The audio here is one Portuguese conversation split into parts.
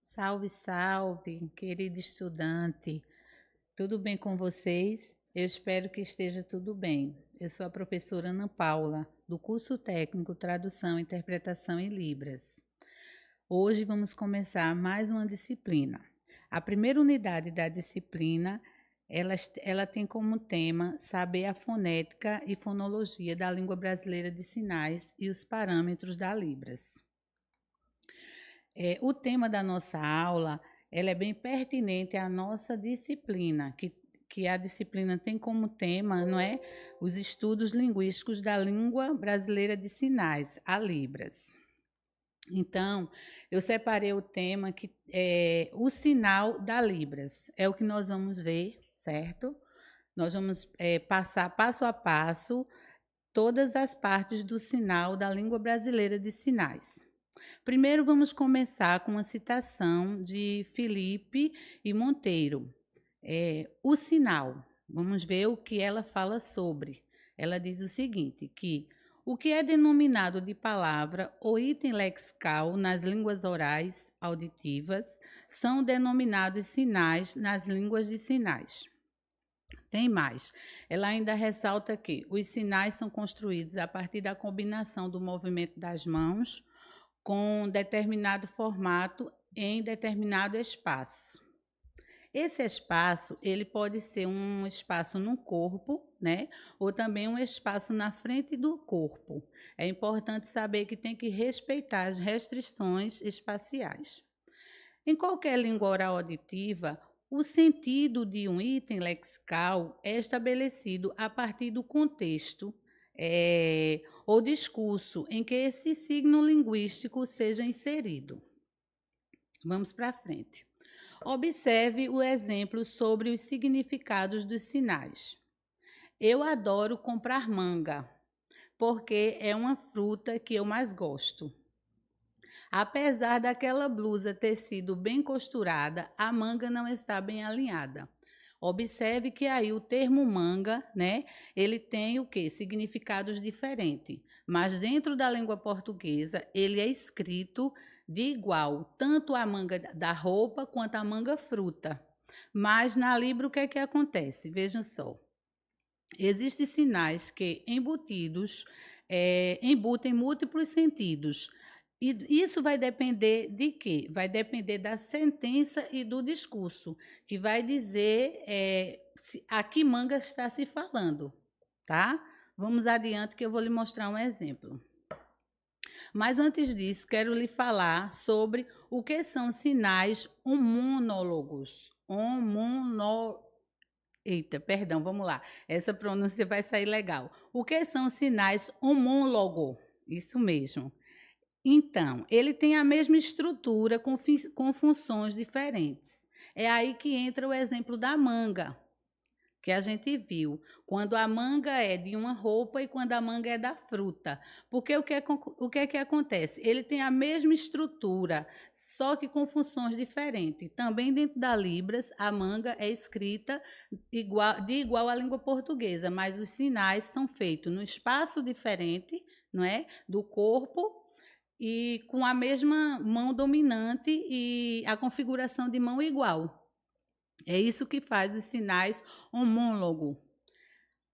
Salve, salve, querido estudante. Tudo bem com vocês? Eu espero que esteja tudo bem. Eu sou a professora Ana Paula, do curso técnico Tradução, Interpretação em Libras. Hoje vamos começar mais uma disciplina. A primeira unidade da disciplina, ela tem como tema saber a fonética e fonologia da língua brasileira de sinais e os parâmetros da Libras. O tema da nossa aula ela é bem pertinente à nossa disciplina, que a disciplina tem como tema, não é, os estudos linguísticos da língua brasileira de sinais, a Libras. Então, eu separei o tema que é o sinal da Libras. É o que nós vamos ver, certo? Nós vamos passar passo a passo todas as partes do sinal da língua brasileira de sinais. Primeiro, vamos começar com uma citação de Felipe e Monteiro. O sinal. Vamos ver o que ela fala sobre. Ela diz o seguinte, que o que é denominado de palavra ou item lexical nas línguas orais auditivas são denominados sinais nas línguas de sinais. Tem mais. Ela ainda ressalta que os sinais são construídos a partir da combinação do movimento das mãos com determinado formato em determinado espaço. Esse espaço, ele pode ser um espaço no corpo, né? Ou também um espaço na frente do corpo. É importante saber que tem que respeitar as restrições espaciais. Em qualquer língua oral auditiva, o sentido de um item lexical é estabelecido a partir do contexto ou discurso em que esse signo linguístico seja inserido. Vamos para frente. Observe o exemplo sobre os significados dos sinais. Eu adoro comprar manga, porque é uma fruta que eu mais gosto. Apesar daquela blusa ter sido bem costurada, a manga não está bem alinhada. Observe que aí o termo manga, né, ele tem o quê? Significados diferentes. Mas dentro da língua portuguesa, ele é escrito de igual, tanto a manga da roupa quanto a manga fruta. Mas na Libra o que é que acontece? Vejam só. Existem sinais que embutidos embutem múltiplos sentidos. E isso vai depender de quê? Vai depender da sentença e do discurso, que vai dizer a que manga está se falando, tá? Vamos adiante que eu vou lhe mostrar um exemplo. Mas antes disso, quero lhe falar sobre o que são sinais homonólogos. Eita, perdão, vamos lá. Essa pronúncia vai sair legal. O que são sinais homólogos? Isso mesmo. Então, ele tem a mesma estrutura com funções diferentes. É aí que entra o exemplo da manga, que a gente viu. Quando a manga é de uma roupa e quando a manga é da fruta. Porque o que é que acontece? Ele tem a mesma estrutura, só que com funções diferentes. Também dentro da Libras, a manga é escrita de igual à língua portuguesa, mas os sinais são feitos no espaço diferente, não é? Do corpo, e com a mesma mão dominante e a configuração de mão igual. É isso que faz os sinais homólogo.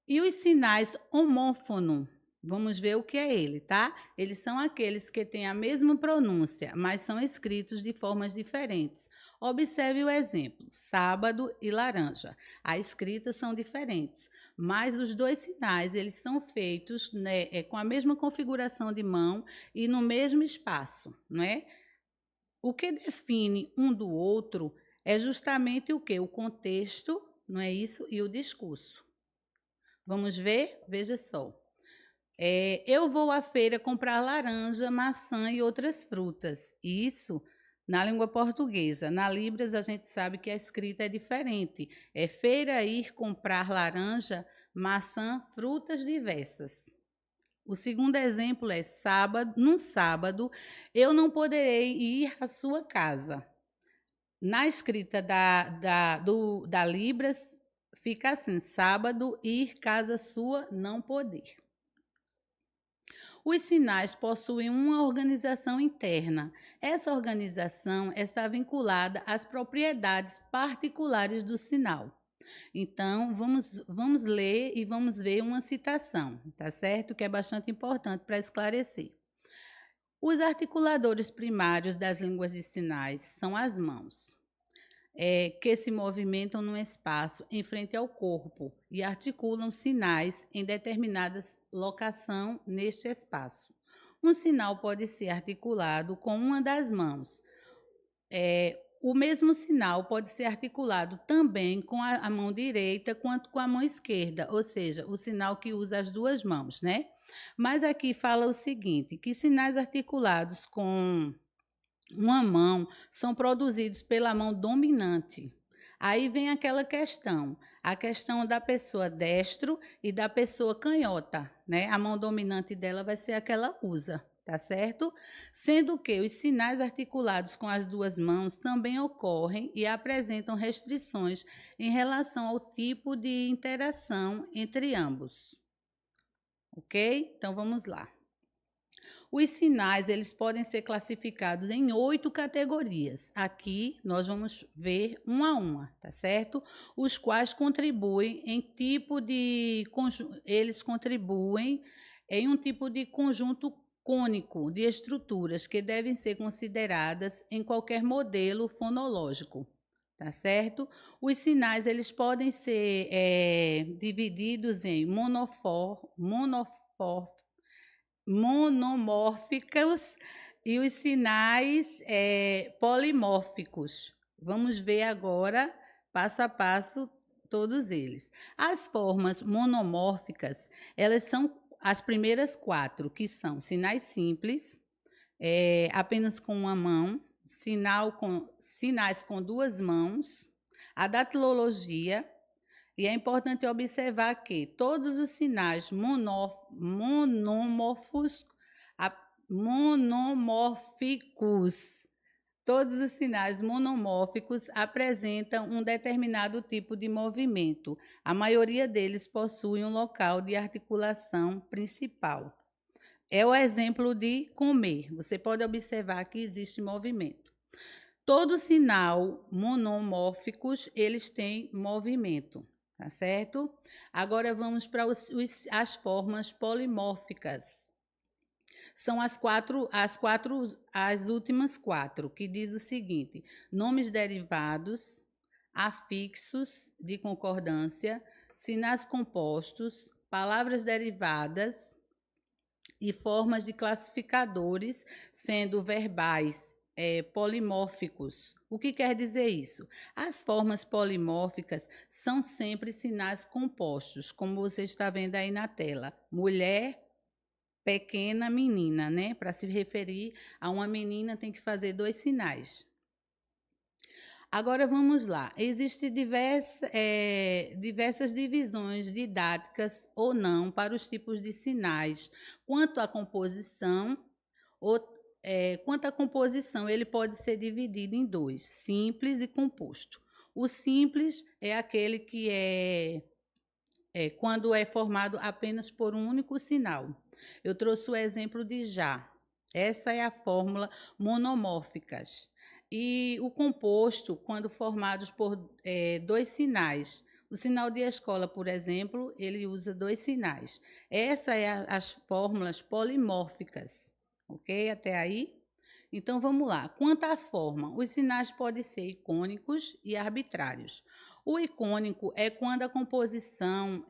E os sinais homófono? Vamos ver o que é ele, tá? Eles são aqueles que têm a mesma pronúncia, mas são escritos de formas diferentes. Observe o exemplo, sábado e laranja. A escrita são diferentes, mas os dois sinais eles são feitos, né, com a mesma configuração de mão e no mesmo espaço, né? O que define um do outro é justamente o quê? O contexto, não é isso? E o discurso. Vamos ver? Veja só. Eu vou à feira comprar laranja, maçã e outras frutas. Isso Na língua portuguesa. Na Libras, a gente sabe que a escrita é diferente. É feira ir comprar laranja, maçã, frutas diversas. O segundo exemplo é sábado, num sábado, eu não poderei ir à sua casa. Na escrita da Libras, fica assim: sábado, ir, casa sua, não poder. Os sinais possuem uma organização interna. Essa organização está vinculada às propriedades particulares do sinal. Então, vamos ler e vamos ver uma citação, tá certo? Que é bastante importante para esclarecer. Os articuladores primários das línguas de sinais são as mãos, que se movimentam no espaço em frente ao corpo e articulam sinais em determinada locação neste espaço. Um sinal pode ser articulado com uma das mãos. O mesmo sinal pode ser articulado também com a mão direita quanto com a mão esquerda, ou seja, o sinal que usa as duas mãos, né? Mas aqui fala o seguinte, que sinais articulados com uma mão são produzidos pela mão dominante. Aí vem aquela questão, a questão da pessoa destro e da pessoa canhota, né? A mão dominante dela vai ser a que ela usa, tá certo? Sendo que os sinais articulados com as duas mãos também ocorrem e apresentam restrições em relação ao tipo de interação entre ambos. Ok? Então vamos lá. Os sinais, eles podem ser classificados em 8 categorias. Aqui nós vamos ver uma a uma, tá certo? Os quais contribuem em eles contribuem em um tipo de conjunto cônico de estruturas que devem ser consideradas em qualquer modelo fonológico, tá certo? Os sinais, eles podem ser divididos em monomórficos e os sinais polimórficos. Vamos ver agora, passo a passo, todos eles. As formas monomórficas, elas são as primeiras 4, que são sinais simples, apenas com uma mão, sinais com 2 mãos, a datilologia. E é importante observar que todos os sinais monomórficos, todos os sinais monomórficos apresentam um determinado tipo de movimento. A maioria deles possui um local de articulação principal. É o exemplo de comer. Você pode observar que existe movimento. Todo sinal monomórficos, eles têm movimento. Tá certo? Agora vamos para as formas polimórficas. São as últimas 4, que diz o seguinte: nomes derivados, afixos de concordância, sinais compostos, palavras derivadas e formas de classificadores, sendo verbais polimórficos. O que quer dizer isso? As formas polimórficas são sempre sinais compostos, como você está vendo aí na tela. Mulher, pequena, menina, né? Para se referir a uma menina, tem que fazer 2 sinais. Agora vamos lá. Existem diversas divisões didáticas ou não para os tipos de sinais. Quanto à composição, ele pode ser dividido em 2, simples e composto. O simples é aquele que quando é formado apenas por um único sinal. Eu trouxe o exemplo de já. Essa é a fórmula monomórficas. E o composto, quando formados por 2 sinais. O sinal de escola, por exemplo, ele usa 2 sinais. Essa é as fórmulas polimórficas. Ok? Até aí? Então, vamos lá. Quanto à forma, os sinais podem ser icônicos e arbitrários. O icônico é quando a composição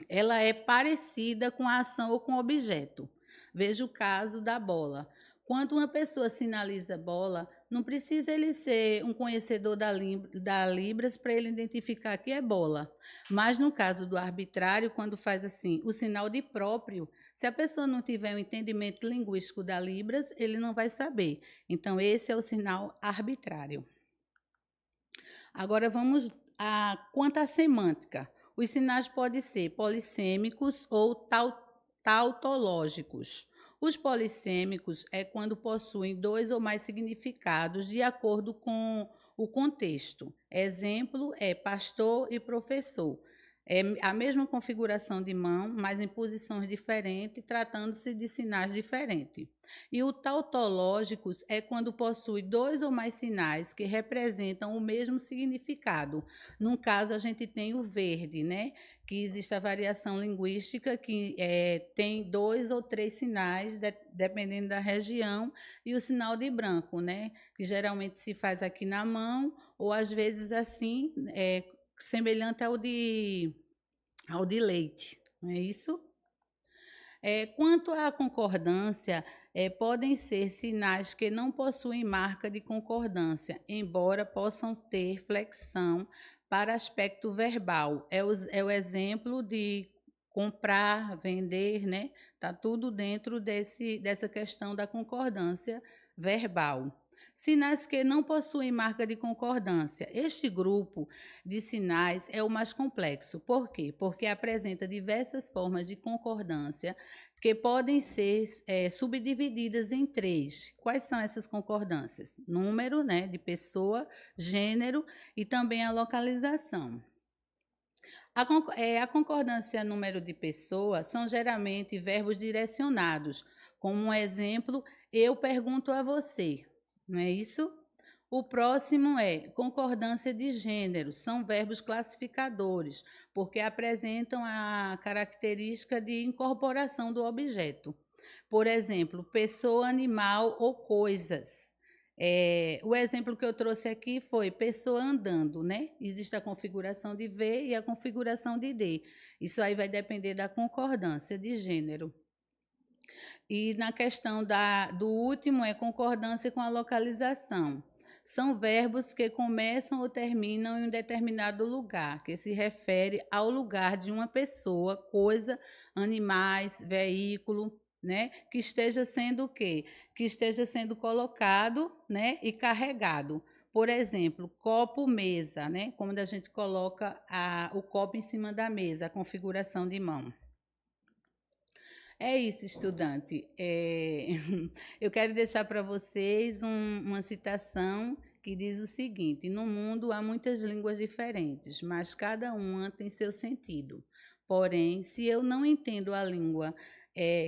ela é parecida com a ação ou com o objeto. Veja o caso da bola. Quando uma pessoa sinaliza bola, Não precisa ele ser um conhecedor da Libras para ele identificar que é bola. Mas no caso do arbitrário, quando faz assim, o sinal de próprio, se a pessoa não tiver um entendimento linguístico da Libras, ele não vai saber. Então, esse é o sinal arbitrário. Agora vamos quanto à semântica. Os sinais podem ser polissêmicos ou tautológicos. Os polissêmicos é quando possuem dois ou mais significados de acordo com o contexto. Exemplo é pastor e professor. É a mesma configuração de mão, mas em posições diferentes, tratando-se de sinais diferentes. E o tautológicos é quando possui dois ou mais sinais que representam o mesmo significado. No caso, a gente tem o verde, né? Que existe a variação linguística, que tem dois ou três sinais, dependendo da região, e o sinal de branco, né? Que geralmente se faz aqui na mão, ou às vezes assim, semelhante ao de leite, não é isso? Quanto à concordância, podem ser sinais que não possuem marca de concordância, embora possam ter flexão para aspecto verbal. É o exemplo de comprar, vender, né? Está tudo dentro dessa questão da concordância verbal. Sinais que não possuem marca de concordância. Este grupo de sinais é o mais complexo. Por quê? Porque apresenta diversas formas de concordância que podem ser subdivididas em três. Quais são essas concordâncias? Número, né, de pessoa, gênero e também a localização. A concordância número de pessoa são geralmente verbos direcionados, como um exemplo, eu pergunto a você, não é isso? O próximo é concordância de gênero, são verbos classificadores, porque apresentam a característica de incorporação do objeto. Por exemplo, pessoa, animal ou coisas. O exemplo que eu trouxe aqui foi pessoa andando, né? Existe a configuração de V e a configuração de D. Isso aí vai depender da concordância de gênero. E na questão do último é concordância com a localização. São verbos que começam ou terminam em um determinado lugar, que se refere ao lugar de uma pessoa, coisa, animais, veículo, né? Que esteja sendo o quê? Que esteja sendo colocado, né? E carregado. Por exemplo, copo, mesa, né? Como a gente coloca o copo em cima da mesa, a configuração de mão. É isso, estudante. Eu quero deixar para vocês uma citação que diz o seguinte: no mundo há muitas línguas diferentes, mas cada uma tem seu sentido. Porém, se eu não entendo a língua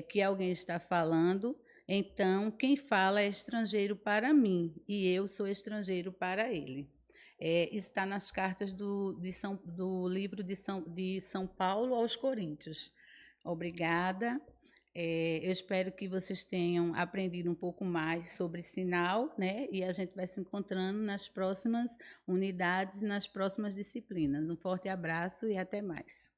que alguém está falando, então quem fala é estrangeiro para mim e eu sou estrangeiro para ele. Está nas cartas do livro de São Paulo aos Coríntios. Obrigada. Eu espero que vocês tenham aprendido um pouco mais sobre sinal, né? E a gente vai se encontrando nas próximas unidades e nas próximas disciplinas. Um forte abraço e até mais.